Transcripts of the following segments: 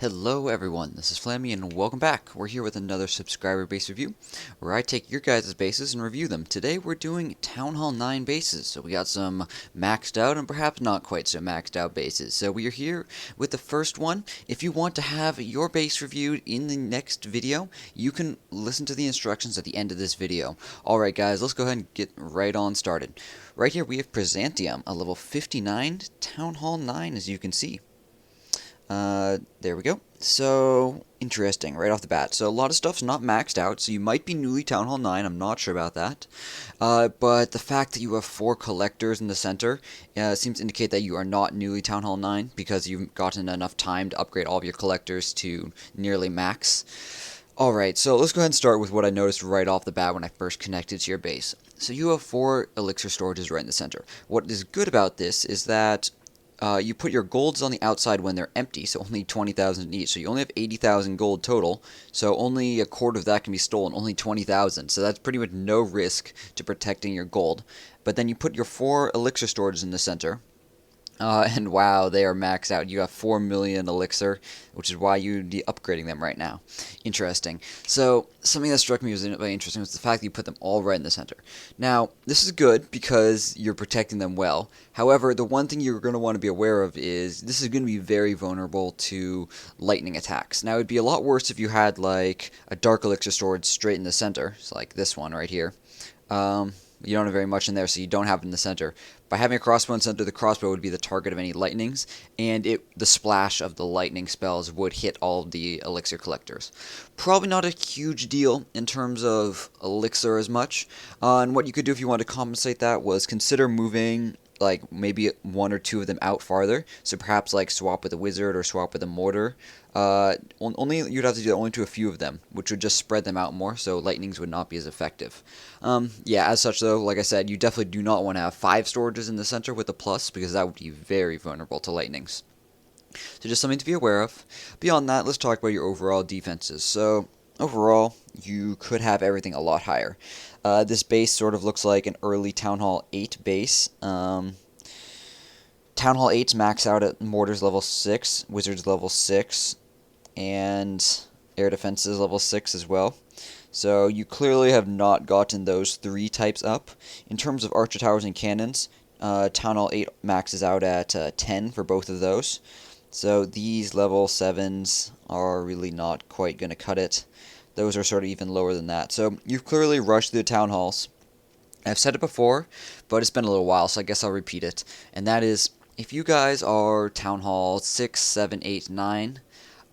Hello everyone, this is Flammy and welcome back. We're here with another subscriber base review, where I take your guys' bases and review them. Today we're doing Town Hall 9 bases, so we got some maxed out and perhaps not quite so maxed out bases. So we are here with the first one. If you want to have your base reviewed in the next video, you can listen to the instructions at the end of this video. Alright guys, let's go ahead and get right on started. Right here we have Prizantium, a level 59 Town Hall 9 as you can see. There we go. So, interesting, right off the bat. So, a lot of stuff's not maxed out, so you might be newly Town Hall 9, I'm not sure about that. But the fact that you have 4 collectors in the center seems to indicate that you are not newly Town Hall 9, because you've gotten enough time to upgrade all of your collectors to nearly max. Alright, so let's go ahead and start with what I noticed right off the bat when I first connected to your base. So you have 4 elixir storages right in the center. What is good about this is that you put your golds on the outside when they're empty, so only 20,000 each. So you only have 80,000 gold total, so only a quarter of that can be stolen, only 20,000. So that's pretty much no risk to protecting your gold. But then you put your 4 elixir storages in the center, and wow, they are maxed out. You have 4 million elixir, which is why you'd be upgrading them right now. Interesting. So, something that struck me was very interesting was the fact that you put them all right in the center. Now, this is good because you're protecting them well. However, the one thing you're going to want to be aware of is this is going to be very vulnerable to lightning attacks. Now, it'd be a lot worse if you had, like, a dark elixir storage straight in the center, so like this one right here. You don't have very much in there, so you don't have it in the center. By having a crossbow in the center, the crossbow would be the target of any lightnings, and the splash of the lightning spells would hit all of the elixir collectors. Probably not a huge deal in terms of elixir as much, and what you could do if you wanted to compensate that was consider moving like maybe 1 or 2 of them out farther, so perhaps like swap with a wizard or swap with a mortar. Only you'd have to do that only to a few of them, which would just spread them out more, so lightnings would not be as effective. Yeah, as such though, like I said, you definitely do not want to have 5 storages in the center with a plus, because that would be very vulnerable to lightnings. So just something to be aware of. Beyond that, let's talk about your overall defenses. So overall, you could have everything a lot higher. This base sort of looks like an early Town Hall 8 base. Town Hall 8's max out at Mortars level 6, Wizards level 6, and Air Defenses level 6 as well. So you clearly have not gotten those 3 types up. In terms of Archer Towers and Cannons, Town Hall 8 maxes out at 10 for both of those. So these level 7s are really not quite going to cut it. Those are sort of even lower than that. So you've clearly rushed through the Town Halls. I've said it before, but it's been a little while, so I guess I'll repeat it. And that is, if you guys are Town Hall 6, 7, 8, 9,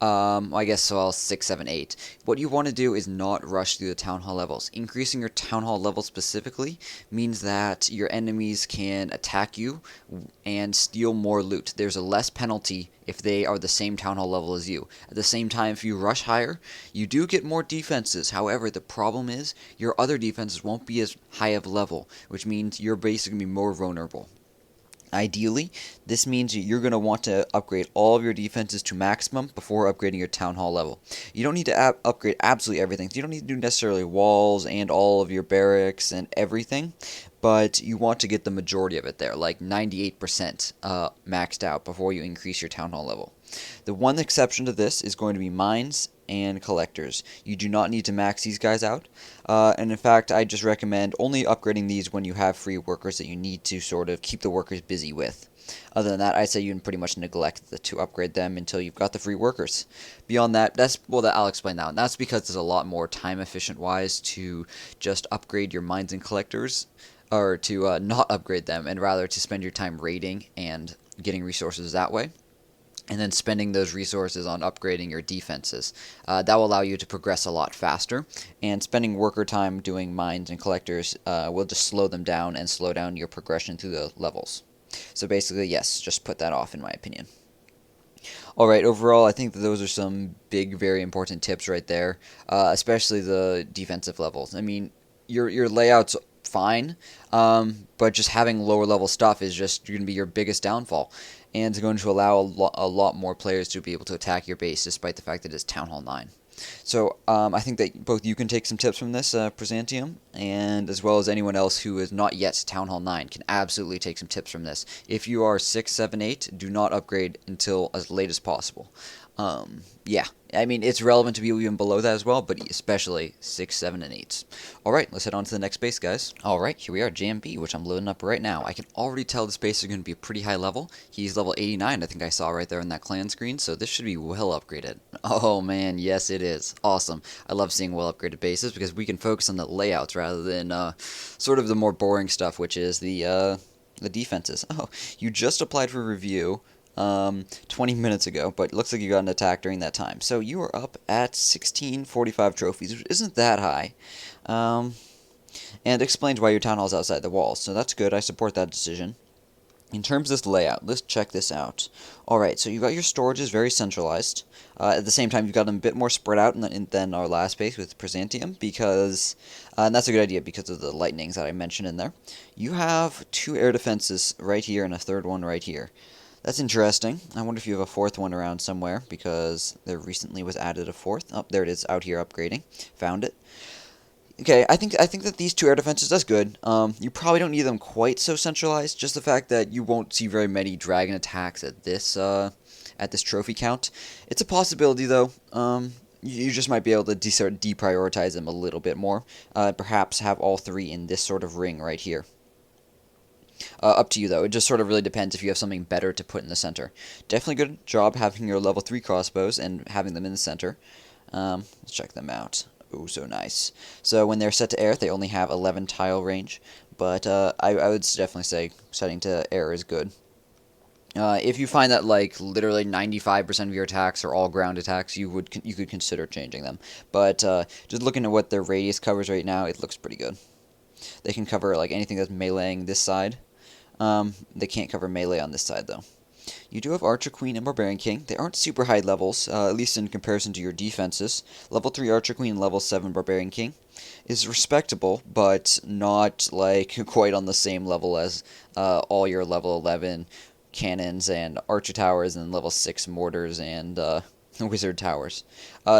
I guess well 6, 7, 8. What you want to do is not rush through the Town Hall levels. Increasing your Town Hall level specifically means that your enemies can attack you and steal more loot. There's a less penalty if they are the same Town Hall level as you. At the same time, if you rush higher, you do get more defenses. However, the problem is your other defenses won't be as high of level, which means you're basically going to be more vulnerable. Ideally, this means you're going to want to upgrade all of your defenses to maximum before upgrading your Town Hall level. You don't need to upgrade absolutely everything. So you don't need to do necessarily walls and all of your barracks and everything, but you want to get the majority of it there, like 98% maxed out before you increase your Town Hall level. The one exception to this is going to be mines and collectors. You do not need to max these guys out, and in fact I just recommend only upgrading these when you have free workers that you need to sort of keep the workers busy with. Other than that, I'd say you can pretty much neglect to upgrade them until you've got the free workers. Beyond that, I'll explain that one. That's because there's a lot more time efficient wise to just upgrade your mines and collectors, or to not upgrade them, and rather to spend your time raiding and getting resources that way, and then spending those resources on upgrading your defenses. That will allow you to progress a lot faster, and spending worker time doing mines and collectors will just slow them down and slow down your progression through the levels. So basically, yes, just put that off in my opinion. Alright, overall, I think that those are some big, very important tips right there, especially the defensive levels. I mean, your layout's fine, but just having lower level stuff is just going to be your biggest downfall, and it's going to allow a lot more players to be able to attack your base despite the fact that it's Town Hall 9. So I think that both you can take some tips from this, Prizantium, and as well as anyone else who is not yet Town Hall 9 can absolutely take some tips from this. If you are 6, 7, 8, do not upgrade until as late as possible. Yeah, I mean, it's relevant to be even below that as well, but especially 6, 7, and 8s. Alright, let's head on to the next base, guys. Alright, here we are, JMB, which I'm loading up right now. I can already tell this base is going to be a pretty high level. He's level 89, I think I saw right there in that clan screen, so this should be well upgraded. Oh man, yes it is. Awesome. I love seeing well upgraded bases because we can focus on the layouts rather than sort of the more boring stuff, which is the defenses. Oh, you just applied for review 20 minutes ago, but it looks like you got an attack during that time. So you are up at 1645 trophies, which isn't that high. And explains why your town hall's outside the walls. So that's good. I support that decision. In terms of this layout, let's check this out. Alright, so you've got your storages very centralized. At the same time, you've got them a bit more spread out than our last base with Prizantium, because, and that's a good idea because of the lightnings that I mentioned in there. You have 2 air defenses right here and a third one right here. That's interesting. I wonder if you have a fourth one around somewhere, because there recently was added a fourth. Oh, there it is, out here upgrading. Found it. Okay, I think that these 2 air defenses, that's good. You probably don't need them quite so centralized. Just the fact that you won't see very many dragon attacks at this trophy count. It's a possibility though. You just might be able to sort of deprioritize them a little bit more. Perhaps have all 3 in this sort of ring right here. Up to you though. It just sort of really depends if you have something better to put in the center. Definitely good job having your level 3 crossbows and having them in the center. Let's check them out. Oh, so nice. So when they're set to air, they only have 11 tile range, but I would definitely say setting to air is good. If you find that like literally 95% of your attacks are all ground attacks, you could consider changing them. But just looking at what their radius covers right now, it looks pretty good. They can cover like anything that's meleeing this side. They can't cover melee on this side though. You do have Archer Queen and Barbarian King. They aren't super high levels, at least in comparison to your defenses. Level 3 Archer Queen and level 7 Barbarian King is respectable, but not like quite on the same level as all your level 11 cannons and archer towers and level 6 mortars and wizard towers.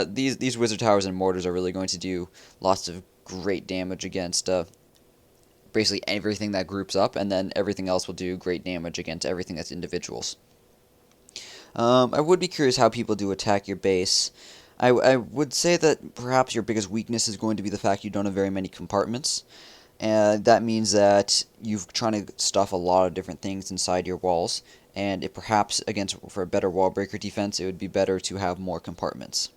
These wizard towers and mortars are really going to do lots of great damage against basically everything that groups up, and then everything else will do great damage against everything that's individuals. I would be curious how people do attack your base. I would say that perhaps your biggest weakness is going to be the fact you don't have very many compartments. And that means that you're trying to stuff a lot of different things inside your walls, and it perhaps, for a better wall breaker defense, it would be better to have more compartments.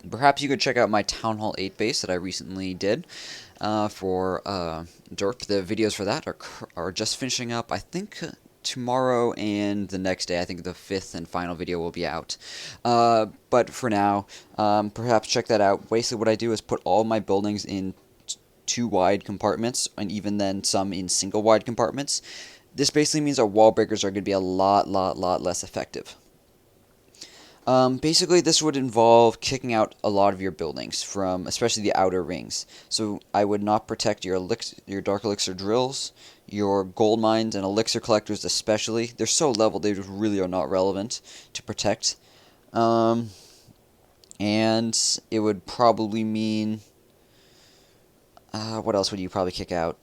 Perhaps you could check out my Town Hall 8 base that I recently did for Derp. The videos for that are just finishing up, I think, tomorrow and the next day. I think the 5th and final video will be out. But for now, perhaps check that out. Basically what I do is put all my buildings in 2 wide compartments, and even then some in single wide compartments. This basically means our wall breakers are going to be a lot less effective. Basically, this would involve kicking out a lot of your buildings from, especially the outer rings. So I would not protect your dark elixir drills, your gold mines, and elixir collectors especially. They're so leveled, they just really are not relevant to protect. And it would probably mean, what else would you probably kick out?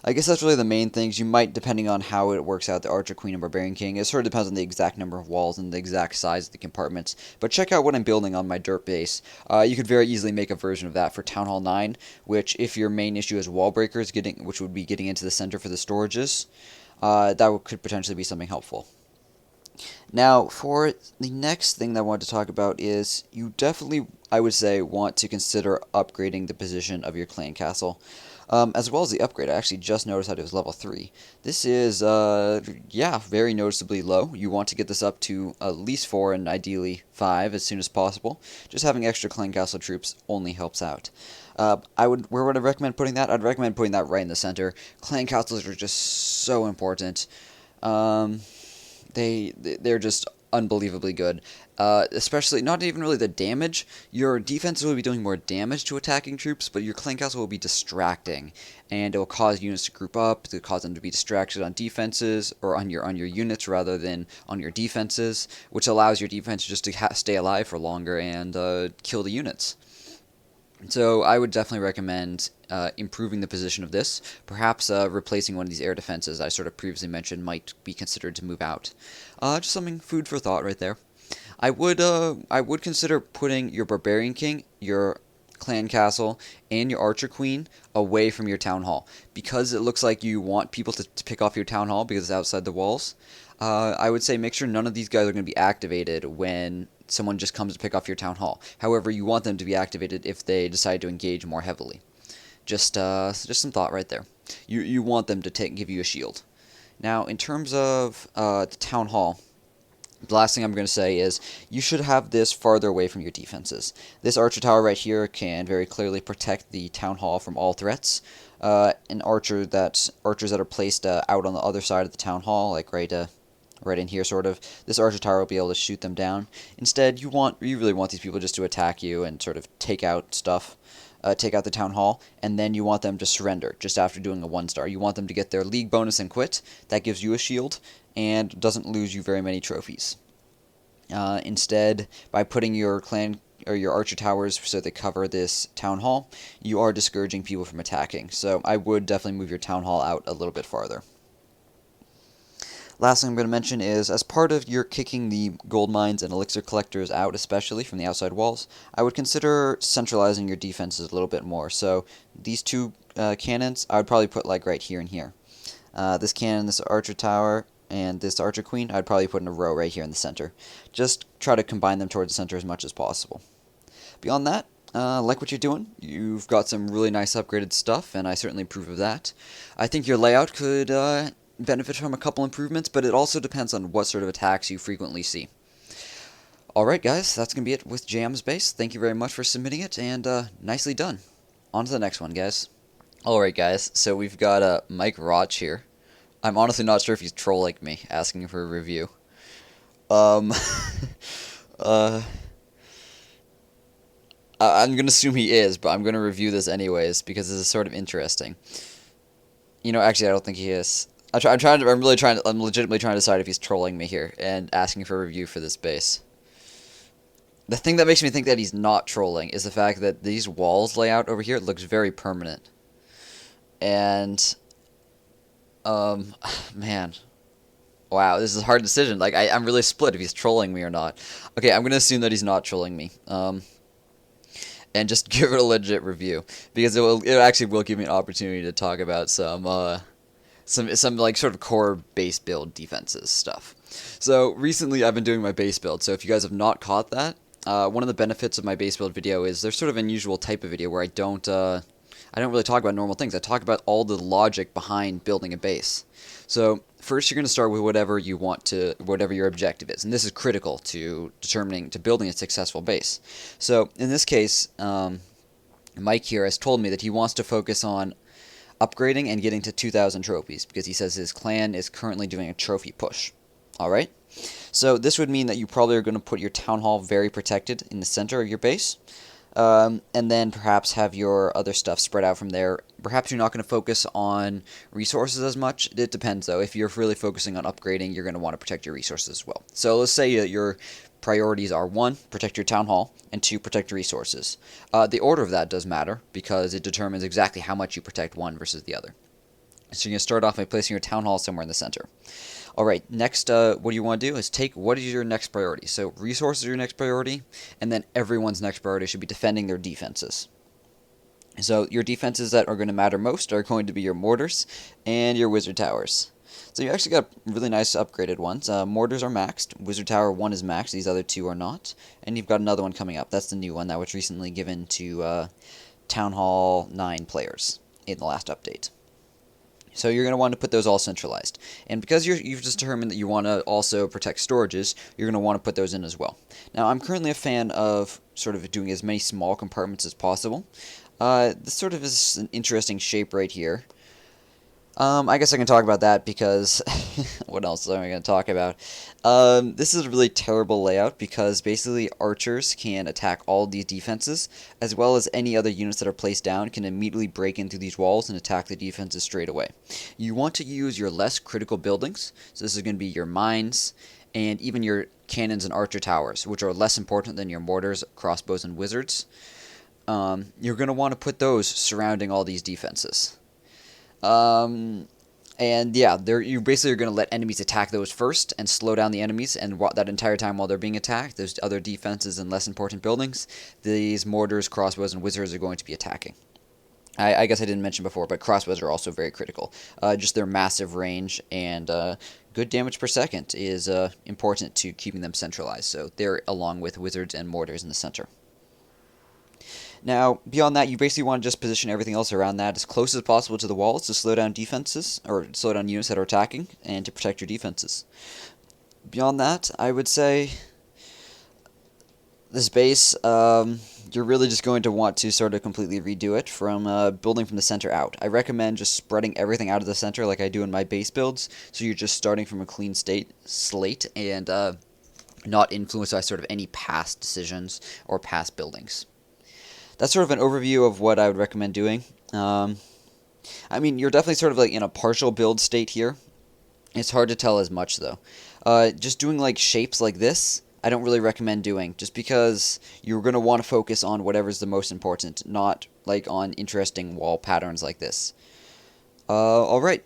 I guess that's really the main things. You might, depending on how it works out, the Archer Queen and Barbarian King. It sort of depends on the exact number of walls and the exact size of the compartments. But check out what I'm building on my dirt base. You could very easily make a version of that for Town Hall 9, which, if your main issue is wall breakers, which would be getting into the center for the storages, could potentially be something helpful. Now, for the next thing that I wanted to talk about is you definitely, I would say, want to consider upgrading the position of your clan castle. As well as the upgrade. I actually just noticed that it was level 3. This is, very noticeably low. You want to get this up to at least 4 and ideally 5 as soon as possible. Just having extra clan castle troops only helps out. Where would I recommend putting that? I'd recommend putting that right in the center. Clan castles are just so important. They're just unbelievably good. Especially, not even really the damage. Your defense will be doing more damage to attacking troops, but your clan castle will be distracting, and it will cause units to group up, to cause them to be distracted on defenses, or on your units rather than on your defenses, which allows your defense just to stay alive for longer and kill the units. So I would definitely recommend improving the position of this. Perhaps replacing one of these air defenses I sort of previously mentioned might be considered to move out. Just something food for thought right there. I would consider putting your Barbarian King, your Clan Castle, and your Archer Queen away from your Town Hall. Because it looks like you want people to pick off your Town Hall because it's outside the walls, I would say make sure none of these guys are going to be activated when someone just comes to pick off your Town Hall. However, you want them to be activated if they decide to engage more heavily. Just some thought right there. You want them to give you a shield. Now, in terms of the Town Hall, the last thing I'm going to say is you should have this farther away from your defenses. This Archer Tower right here can very clearly protect the Town Hall from all threats. Archers that are placed out on the other side of the Town Hall, like right in here, sort of, this Archer Tower will be able to shoot them down. Instead, you really want these people just to attack you and sort of take out stuff. Take out the Town Hall, and then you want them to surrender just after doing a 1-star. You want them to get their league bonus and quit. That gives you a shield, and doesn't lose you very many trophies. Instead, by putting your clan or your Archer Towers so they cover this Town Hall, you are discouraging people from attacking. So I would definitely move your Town Hall out a little bit farther. Last thing I'm going to mention is, as part of your kicking the gold mines and elixir collectors out, especially from the outside walls, I would consider centralizing your defenses a little bit more. So these two cannons, I would probably put like right here and here. This cannon, this Archer Tower, and this Archer Queen, I'd probably put in a row right here in the center. Just try to combine them towards the center as much as possible. Beyond that, like what you're doing. You've got some really nice upgraded stuff, and I certainly approve of that. I think your layout could benefit from a couple improvements, but it also depends on what sort of attacks you frequently see. Alright guys, that's going to be it with JM's base. Thank you very much for submitting it, and nicely done. On to the next one, guys. Alright guys, so we've got Mike Rotch here. I'm honestly not sure if he's trolling me, asking for a review. I'm going to assume he is, but I'm going to review this anyways, because this is sort of interesting. You know, actually I don't think he is. I'm legitimately trying to decide if he's trolling me here and asking for a review for this base. The thing that makes me think that he's not trolling is the fact that these walls layout over here looks very permanent. And, man. Wow, this is a hard decision. Like, I'm really split if he's trolling me or not. Okay, I'm going to assume that he's not trolling me. And just give it a legit review. Because it actually will give me an opportunity to talk about some like sort of core base build defenses stuff. So recently I've been doing my base build, so if you guys have not caught that, one of the benefits of my base build video is there's sort of an unusual type of video where I don't really talk about normal things. I talk about all the logic behind building a base. So first you're going to start with whatever your objective is, and this is critical to building a successful base. So in this case, Mike here has told me that he wants to focus on upgrading and getting to 2,000 trophies, because he says his clan is currently doing a trophy push. Alright? So this would mean that you probably are going to put your Town Hall very protected in the center of your base, and then perhaps have your other stuff spread out from there. Perhaps you're not going to focus on resources as much. It depends, though. If you're really focusing on upgrading, you're going to want to protect your resources as well. So let's say your priorities are 1, protect your Town Hall, and 2, protect your resources. The order of that does matter, because it determines exactly how much you protect one versus the other. So you're going to start off by placing your Town Hall somewhere in the center. Alright, next, what you want to do is what is your next priority. So resources are your next priority, and then everyone's next priority should be defending their defenses. So your defenses that are going to matter most are going to be your mortars and your wizard towers. So you actually got really nice upgraded ones. Mortars are maxed. Wizard Tower 1 is maxed. These other 2 are not. And you've got another one coming up. That's the new one that was recently given to Town Hall 9 players in the last update. So you're going to want to put those all centralized. And because you've just determined that you want to also protect storages, you're going to want to put those in as well. Now, I'm currently a fan of sort of doing as many small compartments as possible. This sort of is an interesting shape right here. I guess I can talk about that because what else am I going to talk about? This is a really terrible layout because basically archers can attack all these defenses, as well as any other units that are placed down can immediately break in through these walls and attack the defenses straight away. You want to use your less critical buildings, so this is going to be your mines, and even your cannons and archer towers, which are less important than your mortars, crossbows, and wizards. You're going to want to put those surrounding all these defenses. And yeah, you basically are going to let enemies attack those first and slow down the enemies, and that entire time while they're being attacked, those other defenses and less important buildings, these mortars, crossbows, and wizards are going to be attacking. I guess I didn't mention before, but crossbows are also very critical. Just their massive range and good damage per second is important to keeping them centralized, so they're along with wizards and mortars in the center. Now, beyond that, you basically want to just position everything else around that as close as possible to the walls to slow down defenses, or slow down units that are attacking, and to protect your defenses. Beyond that, I would say this base, you're really just going to want to sort of completely redo it from building from the center out. I recommend just spreading everything out of the center like I do in my base builds, so you're just starting from a clean slate and not influenced by sort of any past decisions or past buildings. That's sort of an overview of what I would recommend doing. I mean, you're definitely sort of like in a partial build state here. It's hard to tell as much, though. Just doing like shapes like this, I don't really recommend doing, just because you're going to want to focus on whatever's the most important, not like on interesting wall patterns like this. Alright.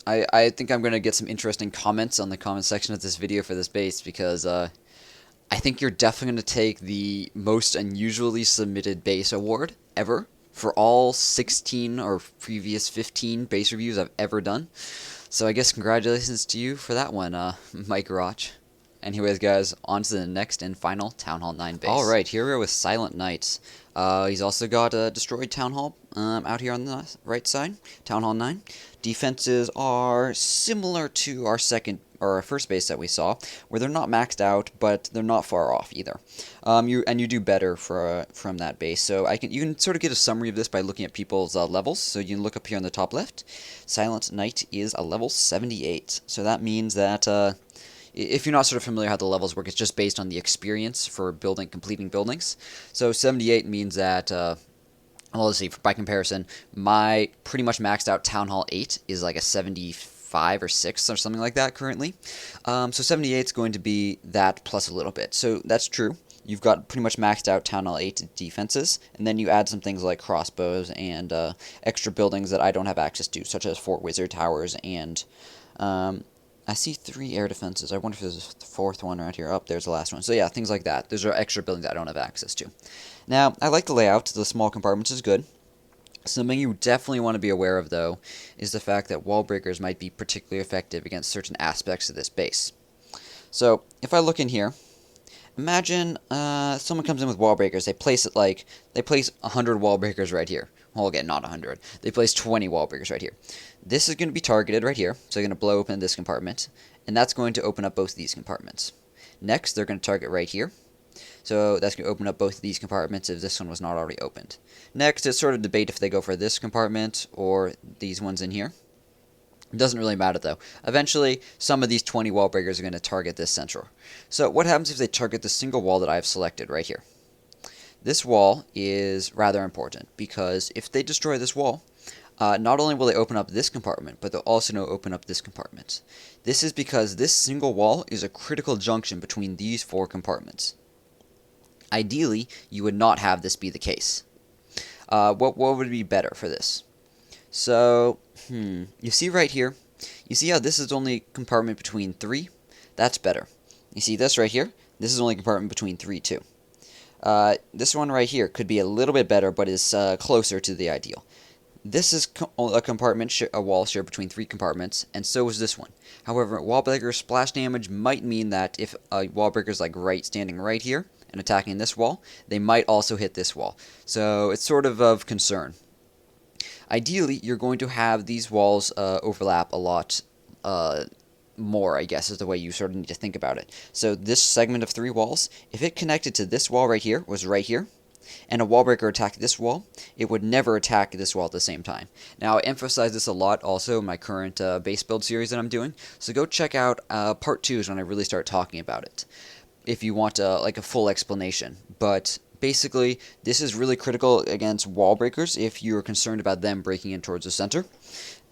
I think I'm going to get some interesting comments on the comment section of this video for this base, because I think you're definitely going to take the most unusually submitted base award ever for all 16 or previous 15 base reviews I've ever done. So I guess congratulations to you for that one, Mike Rotch. Anyways, guys, on to the next and final Town Hall 9 base. Alright, here we are with Silent Knight. He's also got a destroyed Town Hall out here on the right side, Town Hall 9. Defenses are similar to our first base that we saw, where they're not maxed out, but they're not far off either. You do better from that base. So you can sort of get a summary of this by looking at people's levels. So you can look up here on the top left. Silent Knight is a level 78. So that means that if you're not sort of familiar how the levels work, it's just based on the experience for completing buildings. So 78 means that, well, let's see, by comparison, my pretty much maxed out Town Hall 8 is like a 75 or 6 or something like that currently. So 78 is going to be that plus a little bit. So that's true. You've got pretty much maxed out Town Hall 8 defenses, and then you add some things like crossbows and extra buildings that I don't have access to, such as Fort Wizard Towers and... I see 3 air defenses. I wonder if there's the 4th one right here. Oh, there's the last one. So yeah, things like that. Those are extra buildings I don't have access to. Now, I like the layout. The small compartments is good. Something you definitely want to be aware of, though, is the fact that wall breakers might be particularly effective against certain aspects of this base. So, if I look in here, imagine someone comes in with wall breakers. They place 100 wall breakers right here. Well, again, not 100. They place 20 wall breakers right here. This is going to be targeted right here, so they're going to blow open this compartment, and that's going to open up both these compartments. Next, they're going to target right here, so that's going to open up both of these compartments if this one was not already opened. Next, it's sort of debate if they go for this compartment or these ones in here. It doesn't really matter, though. Eventually, some of these 20 wall breakers are going to target this central. So what happens if they target the single wall that I have selected right here? This wall is rather important, because if they destroy this wall, not only will they open up this compartment, but they'll also open up this compartment. This is because this single wall is a critical junction between these 4 compartments. Ideally, you would not have this be the case. What would be better for this? So, you see right here, you see how this is only a compartment between 3? That's better. You see this right here? This is only a compartment between 3 too. This one right here could be a little bit better, but is closer to the ideal. This is a wall shared between 3 compartments, and so is this one. However, wall breaker splash damage might mean that if a wall breaker is like standing right here and attacking this wall, they might also hit this wall. So it's sort of concern. Ideally, you're going to have these walls overlap a lot more, I guess, is the way you sort of need to think about it. So this segment of 3 walls, if it connected to this wall right here, was right here, and a wall breaker attacked this wall, it would never attack this wall at the same time. Now, I emphasize this a lot also in my current base build series that I'm doing, so go check out part 2 is when I really start talking about it, if you want like a full explanation. But basically, this is really critical against wall breakers if you're concerned about them breaking in towards the center.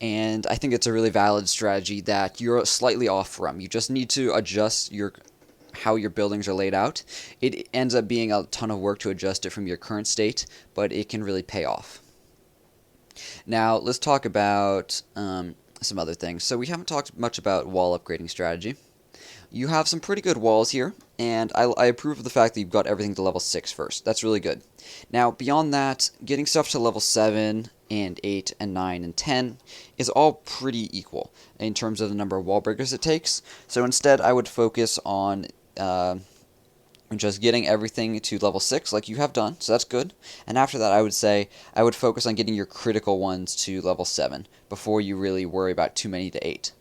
And I think it's a really valid strategy that you're slightly off from. You just need to adjust how your buildings are laid out. It ends up being a ton of work to adjust it from your current state, but it can really pay off. Now, let's talk about some other things. So we haven't talked much about wall upgrading strategy. You have some pretty good walls here, and I approve of the fact that you've got everything to level 6 first. That's really good. Now, beyond that, getting stuff to level 7 and 8 and 9 and 10 is all pretty equal in terms of the number of wall breakers it takes. So instead, I would focus on just getting everything to level 6 like you have done, so that's good. And after that, I would say I would focus on getting your critical ones to level 7 before you really worry about too many to 8.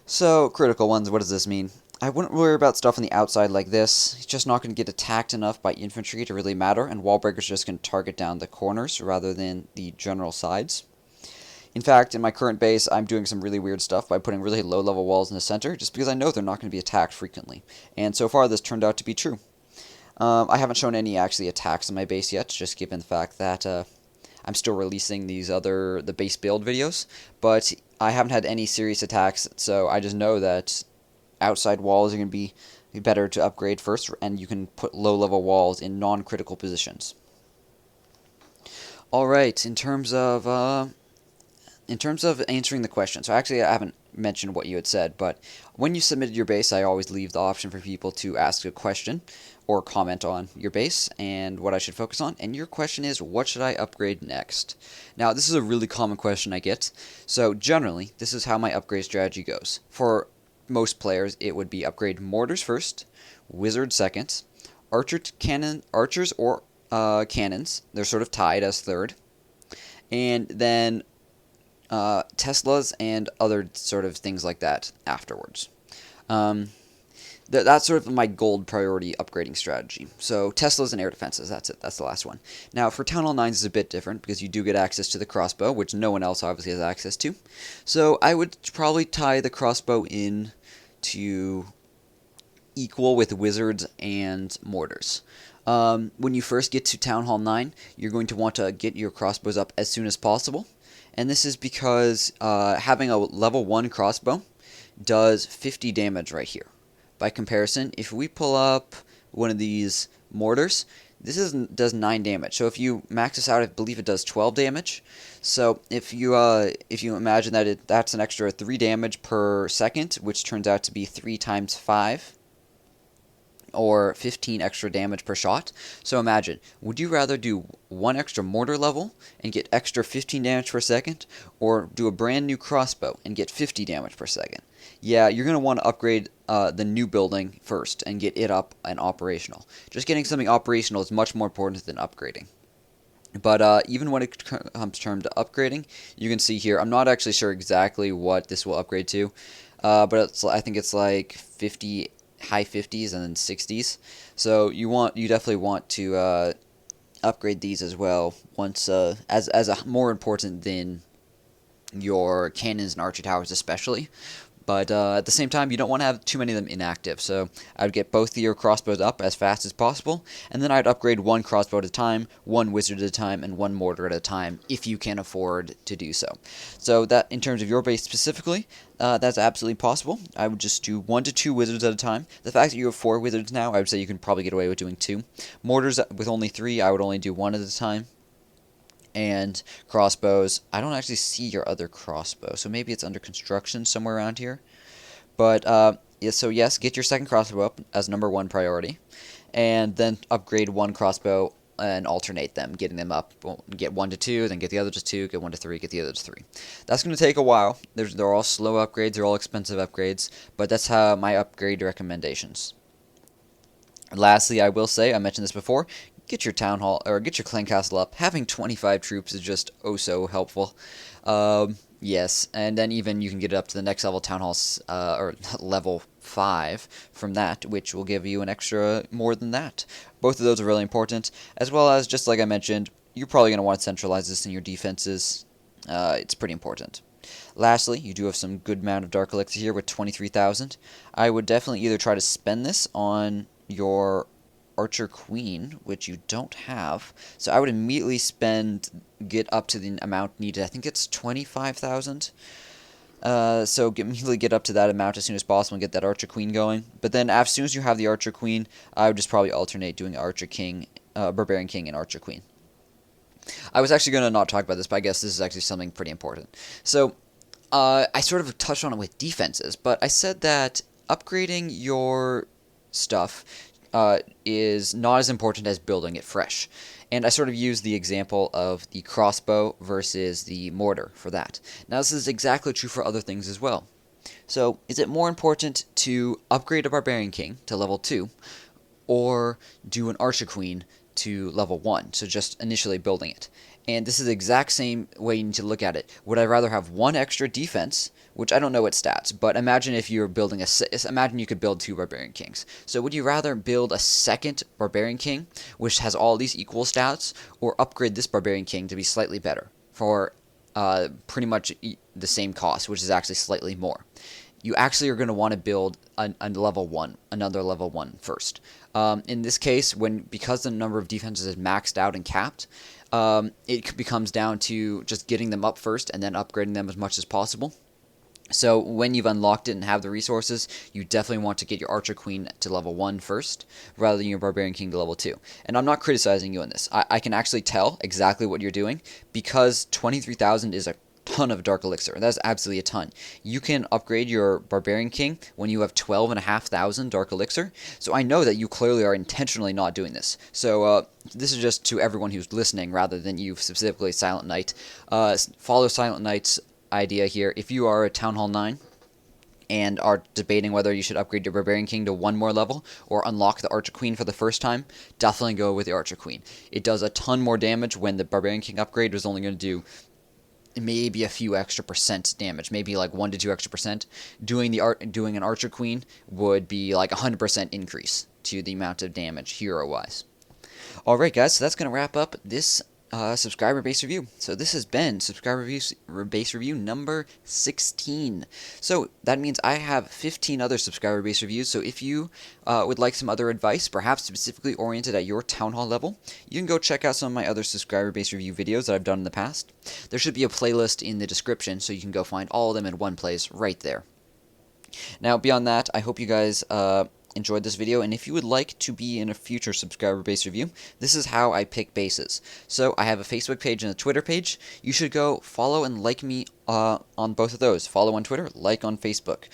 So, critical ones, what does this mean? I wouldn't worry about stuff on the outside like this. It's just not going to get attacked enough by infantry to really matter, and wall breakers are just going to target down the corners rather than the general sides. In fact, in my current base, I'm doing some really weird stuff by putting really low-level walls in the center, just because I know they're not going to be attacked frequently. And so far, this turned out to be true. I haven't shown any actually attacks on my base yet, just given the fact that I'm still releasing the base build videos, but I haven't had any serious attacks, so I just know that outside walls are going to be better to upgrade first, and you can put low-level walls in non-critical positions. Alright, in terms of answering the question, so actually I haven't mentioned what you had said, but when you submitted your base, I always leave the option for people to ask a question or comment on your base and what I should focus on, and your question is, what should I upgrade next? Now, this is a really common question I get, so generally, this is how my upgrade strategy goes. For most players, it would be upgrade mortars first, wizards second, archers or cannons, they're sort of tied as third, and then Teslas and other sort of things like that afterwards. That's sort of my gold priority upgrading strategy. So Teslas and air defenses, that's it. That's the last one. Now for Town Hall 9s is a bit different because you do get access to the crossbow, which no one else obviously has access to. So I would probably tie the crossbow in to equal with wizards and mortars. When you first get to Town Hall 9, you're going to want to get your crossbows up as soon as possible. And this is because having a level 1 crossbow does 50 damage right here. By comparison, if we pull up one of these mortars, this does 9 damage. So if you max this out, I believe it does 12 damage. So if you imagine that that's an extra 3 damage per second, which turns out to be 3 times 5, or 15 extra damage per shot. So imagine, would you rather do 1 extra mortar level and get extra 15 damage per second, or do a brand new crossbow and get 50 damage per second? Yeah, you're going to want to upgrade the new building first and get it up and operational. Just getting something operational is much more important than upgrading. But even when it comes to upgrading, you can see here, I'm not actually sure exactly what this will upgrade to, but I think it's like 50, high 50s and then 60s. So you definitely want to upgrade these as well once as a more important than your cannons and archer towers especially. But at the same time, you don't want to have too many of them inactive, so I would get both of your crossbows up as fast as possible, and then I'd upgrade 1 crossbow at a time, 1 wizard at a time, and 1 mortar at a time, if you can afford to do so. So that, in terms of your base specifically, that's absolutely possible. I would just do 1 to 2 wizards at a time. The fact that you have 4 wizards now, I would say you can probably get away with doing 2. Mortars with only 3, I would only do 1 at a time. And crossbows, I don't actually see your other crossbow, so maybe it's under construction somewhere around here. But yeah, so yes, get your second crossbow up as number 1 priority, and then upgrade 1 crossbow and alternate them, getting them up. Get 1 to 2, then get the other to 2, get 1 to 3, get the other to 3. That's going to take a while. They're all slow upgrades, they're all expensive upgrades, but that's how my upgrade recommendations. Lastly, I will say, I mentioned this before, get your town hall, or get your clan castle up. Having 25 troops is just oh so helpful. Yes, and then even you can get it up to the next level town halls, or level 5 from that, which will give you an extra more than that. Both of those are really important, as well as, just like I mentioned, you're probably going to want to centralize this in your defenses. It's pretty important. Lastly, you do have some good amount of Dark Elixir here with 23,000. I would definitely either try to spend this on your Archer Queen, which you don't have. So I would immediately get up to the amount needed. I think it's 25,000. So immediately get up to that amount as soon as possible and get that Archer Queen going. But then as soon as you have the Archer Queen, I would just probably alternate doing Archer King, Barbarian King, and Archer Queen. I was actually going to not talk about this, but I guess this is actually something pretty important. So I sort of touched on it with defenses, but I said that upgrading your stuff is not as important as building it fresh. And I sort of used the example of the crossbow versus the mortar for that. Now this is exactly true for other things as well. So is it more important to upgrade a Barbarian King to level 2 or do an Archer Queen to level 1, so just initially building it? And this is the exact same way you need to look at it. Would I rather have one extra defense, which I don't know what stats, but imagine if you're building imagine you could build 2 Barbarian Kings. So would you rather build a second Barbarian King, which has all these equal stats, or upgrade this Barbarian King to be slightly better for pretty much the same cost, which is actually slightly more? You actually are going to want to build another level 1 first. In this case, because the number of defenses is maxed out and capped, it becomes down to just getting them up first and then upgrading them as much as possible. So when you've unlocked it and have the resources, you definitely want to get your Archer Queen to level 1 first, rather than your Barbarian King to level 2. And I'm not criticizing you on this. I can actually tell exactly what you're doing, because 23,000 is a ton of Dark Elixir. That's absolutely a ton. You can upgrade your Barbarian King when you have 12,500 Dark Elixir. So I know that you clearly are intentionally not doing this. So this is just to everyone who's listening, rather than you specifically, Silent Knight. Follow Silent Knight's idea here. If you are a Town Hall 9 and are debating whether you should upgrade your Barbarian King to 1 more level or unlock the Archer Queen for the first time, definitely go with the Archer Queen. It does a ton more damage when the Barbarian King upgrade was only going to do maybe a few extra percent damage, maybe like 1 to 2 extra percent. Doing an Archer Queen would be like 100% increase to the amount of damage hero-wise. Alright guys, so that's going to wrap up this subscriber base review. So this has been subscriber base review number 16. So that means I have 15 other subscriber base reviews. So if you would like some other advice, perhaps specifically oriented at your Town Hall level, you can go check out some of my other subscriber base review videos that I've done in the past. There should be a playlist in the description, so you can go find all of them in one place right there. Now beyond that, I hope you guys enjoyed this video, and if you would like to be in a future subscriber base review, this is how I pick bases. So I have a Facebook page and a Twitter page. You should go follow and like me on both of those. Follow on Twitter, like on Facebook.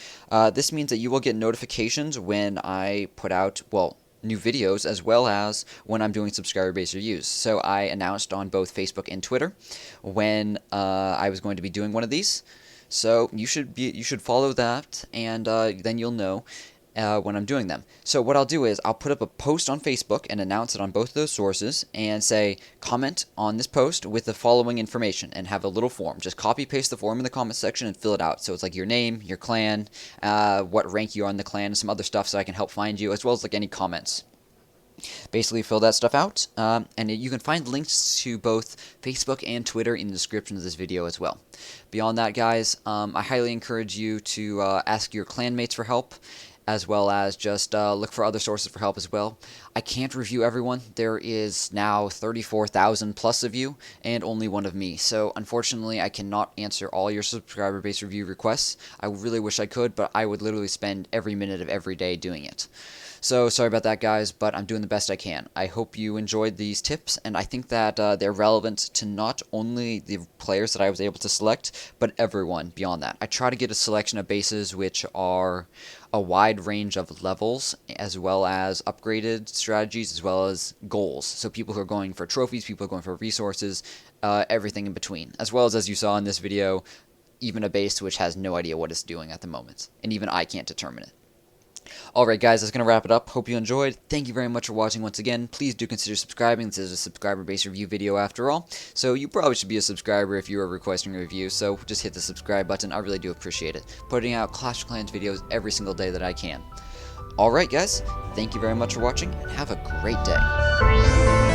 This means that you will get notifications when I put out, well, new videos, as well as when I'm doing subscriber base reviews. So I announced on both Facebook and Twitter when I was going to be doing one of these. So you should follow that, and then you'll know when I'm doing them. So what I'll do is I'll put up a post on Facebook and announce it on both of those sources and say, comment on this post with the following information, and have a little form. Just copy paste the form in the comment section and fill it out. So it's like your name, your clan, what rank you are in the clan, and some other stuff so I can help find you, as well as like any comments. Basically fill that stuff out, and you can find links to both Facebook and Twitter in the description of this video as well. Beyond that, guys, I highly encourage you to ask your clanmates for help, as well as just look for other sources for help as well. I can't review everyone. There is now 34,000 plus of you, and only one of me. So unfortunately, I cannot answer all your subscriber base review requests. I really wish I could, but I would literally spend every minute of every day doing it. So sorry about that, guys, but I'm doing the best I can. I hope you enjoyed these tips, and I think that they're relevant to not only the players that I was able to select, but everyone beyond that. I try to get a selection of bases which are a wide range of levels, as well as upgraded strategies, as well as goals. So people who are going for trophies, people who are going for resources, everything in between. As well as you saw in this video, even a base which has no idea what it's doing at the moment. And even I can't determine it. Alright guys, that's going to wrap it up. Hope you enjoyed. Thank you very much for watching once again. Please do consider subscribing. This is a subscriber-based review video after all. So you probably should be a subscriber if you are requesting a review. So just hit the subscribe button. I really do appreciate it. Putting out Clash of Clans videos every single day that I can. Alright guys, thank you very much for watching, and have a great day.